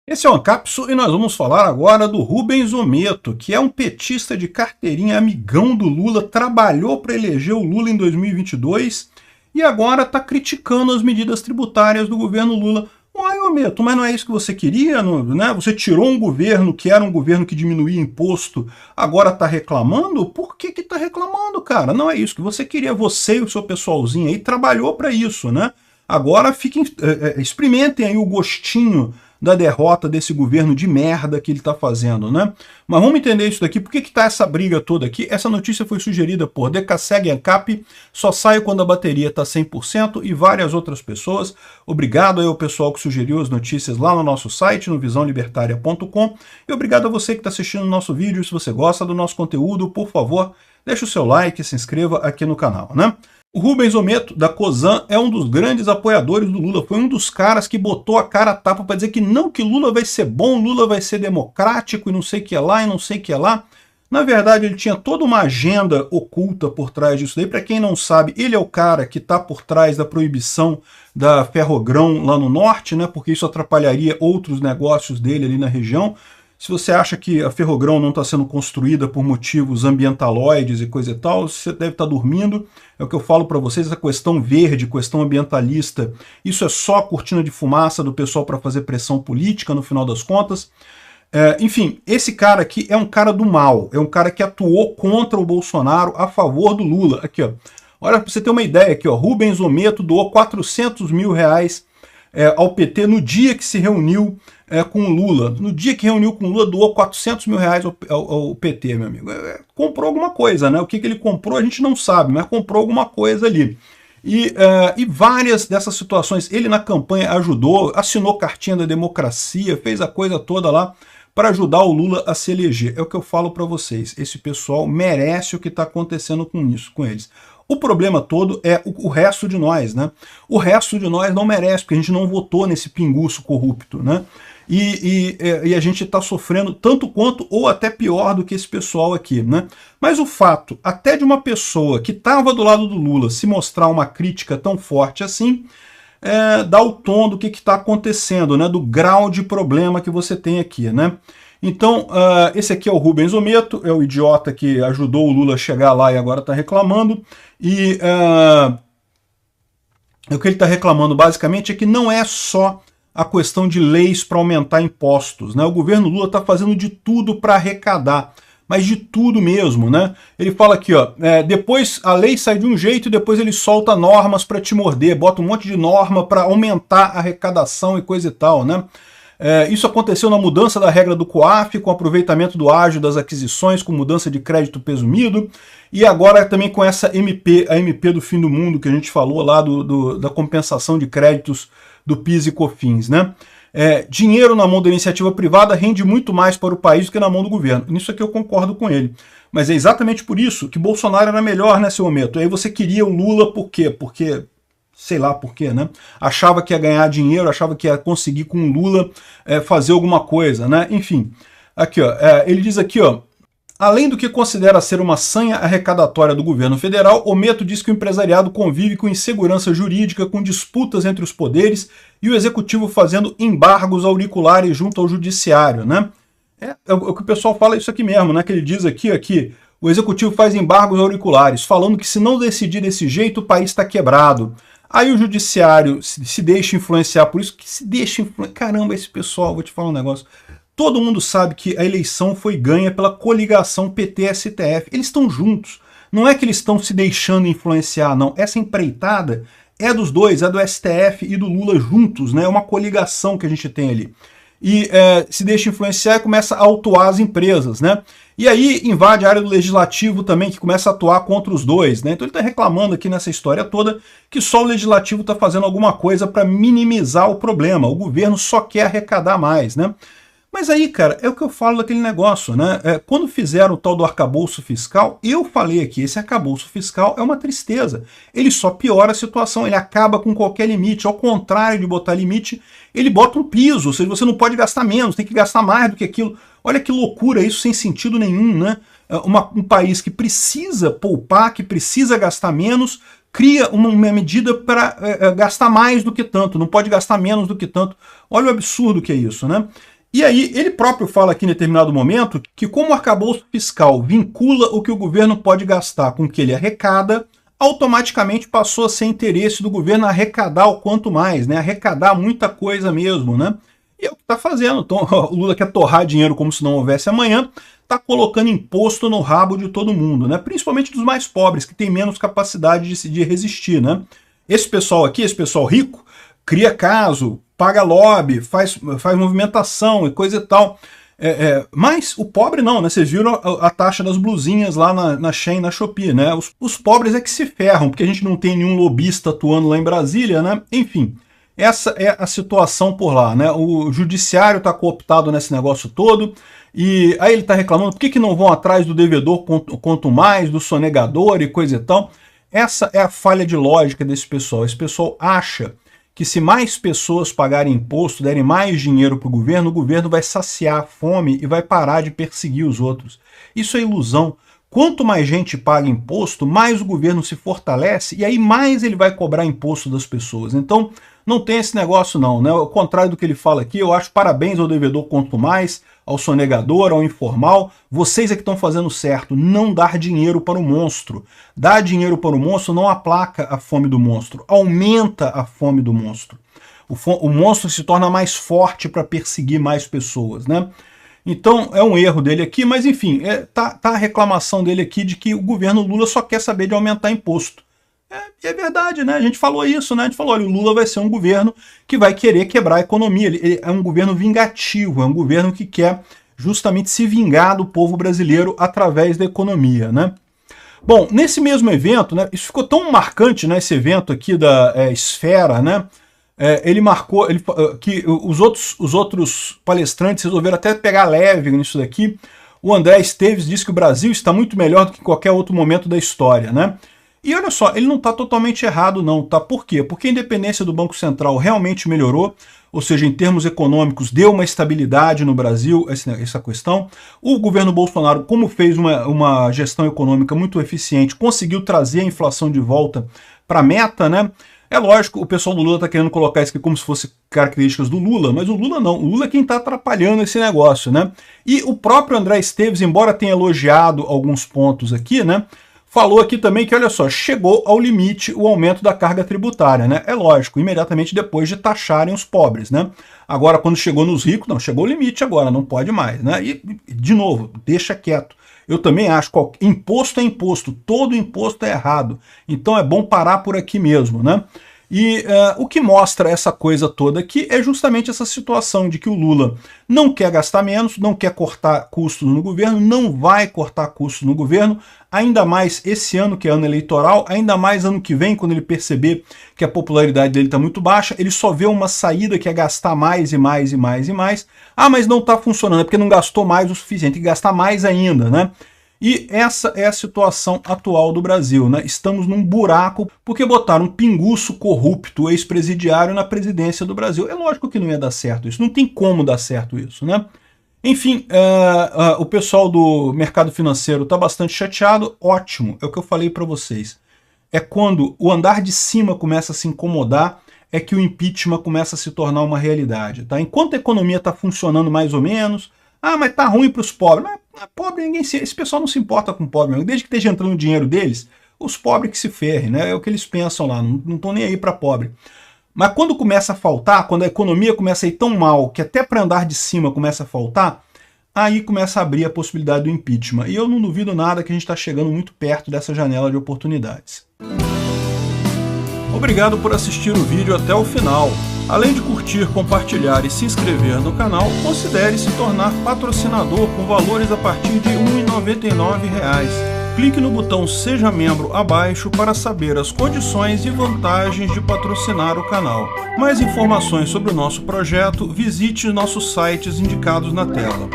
Esse é o Ancapso e nós vamos falar agora do Rubens Ometo, que é um petista de carteirinha, amigão do Lula, trabalhou para eleger o Lula em 2022 e agora está criticando as medidas tributárias do governo Lula. Uai, Ometo, mas não é isso que você queria, né? Você tirou um governo que era um governo que diminuía imposto, agora está reclamando? Por que está reclamando, cara? Não é isso que você queria. Você e o seu pessoalzinho aí trabalhou para isso, né? Agora fiquem, experimentem aí o gostinho da derrota desse governo de merda que ele está fazendo, né? Mas vamos entender isso daqui. Por que está essa briga toda aqui? Essa notícia foi sugerida por Decaseg Ancap, Só Saio Quando a Bateria está 100% e várias outras pessoas. Obrigado aí ao pessoal que sugeriu as notícias lá no nosso site, no visãolibertaria.com, e obrigado a você que está assistindo o nosso vídeo. Se você gosta do nosso conteúdo, por favor, deixa o seu like e se inscreva aqui no canal, né? O Rubens Ometo, da Cosan, é um dos grandes apoiadores do Lula. Foi um dos caras que botou a cara a tapa para dizer que não, que Lula vai ser bom, Lula vai ser democrático e não sei o que é lá, e não sei o que é lá. Na verdade, ele tinha toda uma agenda oculta por trás disso daí. Para quem não sabe, ele é o cara que está por trás da proibição da Ferrogrão lá no norte, né? Porque isso atrapalharia outros negócios dele ali na região. Se você acha que a Ferrogrão não está sendo construída por motivos ambientaloides e coisa e tal, você deve estar dormindo. É o que eu falo para vocês, essa questão verde, questão ambientalista, isso é só cortina de fumaça do pessoal para fazer pressão política, no final das contas. Enfim, esse cara aqui é um cara do mal, é um cara que atuou contra o Bolsonaro a favor do Lula. Aqui, ó. Olha, para você ter uma ideia, aqui, ó, Rubens Ometo doou 400 mil reais ao PT no dia que se reuniu com o Lula. No dia que reuniu com o Lula, doou 400 mil reais ao PT, meu amigo. Comprou alguma coisa, né? O que ele comprou a gente não sabe, mas comprou alguma coisa ali. E várias dessas situações, ele na campanha ajudou, assinou cartinha da democracia, fez a coisa toda lá para ajudar o Lula a se eleger. É o que eu falo para vocês, esse pessoal merece o que está acontecendo com isso, com eles. O problema todo é o resto de nós, né? O resto de nós não merece, porque a gente não votou nesse pinguço corrupto, né? E a gente está sofrendo tanto quanto ou até pior do que esse pessoal aqui, né? Mas o fato até de uma pessoa que estava do lado do Lula se mostrar uma crítica tão forte assim, dá o tom do que está acontecendo, né? Do grau de problema que você tem aqui, né? Então, esse aqui é o Rubens Ometo, é o idiota que ajudou o Lula a chegar lá e agora está reclamando. E o que ele está reclamando basicamente é que não é só a questão de leis para aumentar impostos, né? O governo Lula está fazendo de tudo para arrecadar, mas de tudo mesmo, né? Ele fala aqui, ó, depois a lei sai de um jeito e depois ele solta normas para te morder, bota um monte de norma para aumentar a arrecadação e coisa e tal, né? Isso aconteceu na mudança da regra do COAF, com aproveitamento do ágio das aquisições, com mudança de crédito presumido, e agora também com essa MP, a MP do fim do mundo, que a gente falou lá da compensação de créditos do PIS e COFINS, né? Dinheiro na mão da iniciativa privada rende muito mais para o país do que na mão do governo. Nisso aqui eu concordo com ele. Mas é exatamente por isso que Bolsonaro era melhor nesse momento. Aí você queria o Lula por quê? Porque... sei lá por quê, né? Achava que ia ganhar dinheiro, achava que ia conseguir com o Lula fazer alguma coisa, né? Enfim, aqui, ó, ele diz aqui, ó, além do que considera ser uma sanha arrecadatória do governo federal, Ometo diz que o empresariado convive com insegurança jurídica, com disputas entre os poderes e o executivo fazendo embargos auriculares junto ao judiciário, né? É o que o pessoal fala isso aqui mesmo, né? Que ele diz aqui, o executivo faz embargos auriculares, falando que se não decidir desse jeito, o país está quebrado. Aí o judiciário se deixa influenciar por isso, que se deixa influenciar. Caramba, esse pessoal, vou te falar um negócio. Todo mundo sabe que a eleição foi ganha pela coligação PT-STF. Eles estão juntos. Não é que eles estão se deixando influenciar, não. Essa empreitada é dos dois, é do STF e do Lula juntos, né? É uma coligação que a gente tem ali. E se deixa influenciar e começa a autuar as empresas, né? E aí invade a área do legislativo também, que começa a atuar contra os dois, né? Então ele está reclamando aqui nessa história toda que só o legislativo está fazendo alguma coisa para minimizar o problema. O governo só quer arrecadar mais, né? Mas aí, cara, é o que eu falo daquele negócio, né? Quando fizeram o tal do arcabouço fiscal, eu falei aqui, esse arcabouço fiscal é uma tristeza. Ele só piora a situação, ele acaba com qualquer limite. Ao contrário de botar limite, ele bota um piso, ou seja, você não pode gastar menos, tem que gastar mais do que aquilo. Olha que loucura isso, sem sentido nenhum, né? Um país que precisa poupar, que precisa gastar menos, cria uma medida para gastar mais do que tanto, não pode gastar menos do que tanto. Olha o absurdo que é isso, né? E aí, ele próprio fala aqui em determinado momento que como o arcabouço fiscal vincula o que o governo pode gastar com o que ele arrecada, automaticamente passou a ser interesse do governo arrecadar o quanto mais, né? Arrecadar muita coisa mesmo, né? E é o que está fazendo. Então, o Lula quer torrar dinheiro como se não houvesse amanhã, está colocando imposto no rabo de todo mundo, né? Principalmente dos mais pobres, que têm menos capacidade de resistir, né? Esse pessoal aqui, esse pessoal rico, cria caso, paga lobby, faz movimentação e coisa e tal. Mas o pobre não, né? Vocês viram a taxa das blusinhas lá na Shein, na Shopee, né? Os pobres é que se ferram, porque a gente não tem nenhum lobista atuando lá em Brasília, né? Enfim, essa é a situação por lá, né? O judiciário está cooptado nesse negócio todo, e aí ele está reclamando por que não vão atrás do devedor quanto mais, do sonegador e coisa e tal. Essa é a falha de lógica desse pessoal. Esse pessoal acha que se mais pessoas pagarem imposto, derem mais dinheiro para o governo vai saciar a fome e vai parar de perseguir os outros. Isso é ilusão. Quanto mais gente paga imposto, mais o governo se fortalece e aí mais ele vai cobrar imposto das pessoas. Então, não tem esse negócio não, né? Ao contrário do que ele fala aqui, eu acho parabéns ao devedor quanto mais, ao sonegador, ao informal. Vocês é que estão fazendo certo, não dar dinheiro para o monstro. Dar dinheiro para o monstro não aplaca a fome do monstro, aumenta a fome do monstro. O monstro se torna mais forte para perseguir mais pessoas, né? Então é um erro dele aqui, mas enfim, tá a reclamação dele aqui de que o governo Lula só quer saber de aumentar imposto. É verdade, né? A gente falou isso, né? A gente falou, olha, o Lula vai ser um governo que vai querer quebrar a economia. Ele é um governo vingativo, é um governo que quer justamente se vingar do povo brasileiro através da economia, né? Bom, nesse mesmo evento, né? Isso ficou tão marcante, né? Esse evento aqui da Esfera, né? Ele marcou que os outros palestrantes resolveram até pegar leve nisso daqui. O André Esteves disse que o Brasil está muito melhor do que qualquer outro momento da história, né? E olha só, ele não está totalmente errado não, tá? Por quê? Porque a independência do Banco Central realmente melhorou, ou seja, em termos econômicos, deu uma estabilidade no Brasil, essa questão. O governo Bolsonaro, como fez uma gestão econômica muito eficiente, conseguiu trazer a inflação de volta para a meta, né? É lógico, o pessoal do Lula está querendo colocar isso aqui como se fosse características do Lula, mas o Lula não. O Lula é quem está atrapalhando esse negócio, né? E o próprio André Esteves, embora tenha elogiado alguns pontos aqui, né? Falou aqui também que, olha só, chegou ao limite o aumento da carga tributária, né? É lógico, imediatamente depois de taxarem os pobres, né? Agora, quando chegou nos ricos, não, chegou o limite agora, não pode mais, né? E, de novo, deixa quieto. Eu também acho que imposto é imposto, todo imposto é errado. Então é bom parar por aqui mesmo, né? E o que mostra essa coisa toda aqui é justamente essa situação de que o Lula não quer gastar menos, não quer cortar custos no governo, não vai cortar custos no governo, ainda mais esse ano que é ano eleitoral, ainda mais ano que vem, quando ele perceber que a popularidade dele está muito baixa, ele só vê uma saída que é gastar mais e mais e mais e mais. Ah, mas não está funcionando, é porque não gastou mais o suficiente, tem que gastar mais ainda, né? E essa é a situação atual do Brasil, né? Estamos num buraco porque botaram um pinguço corrupto ex-presidiário na presidência do Brasil. É lógico que não ia dar certo isso, não tem como dar certo isso, né? Enfim, o pessoal do mercado financeiro está bastante chateado, ótimo, é o que eu falei para vocês. É quando o andar de cima começa a se incomodar, é que o impeachment começa a se tornar uma realidade, tá? Enquanto a economia está funcionando mais ou menos, ah, mas tá ruim para os pobres. Mas pobre, esse pessoal não se importa com pobre, desde que esteja entrando o dinheiro deles, os pobres que se ferrem, né? É o que eles pensam lá, não estão nem aí para pobre. Mas quando começa a faltar, quando a economia começa a ir tão mal que até para andar de cima começa a faltar, aí começa a abrir a possibilidade do impeachment. E eu não duvido nada que a gente está chegando muito perto dessa janela de oportunidades. Obrigado por assistir o vídeo até o final. Além de curtir, compartilhar e se inscrever no canal, considere se tornar patrocinador com valores a partir de R$ 1,99. Clique no botão Seja Membro abaixo para saber as condições e vantagens de patrocinar o canal. Mais informações sobre o nosso projeto, visite nossos sites indicados na tela.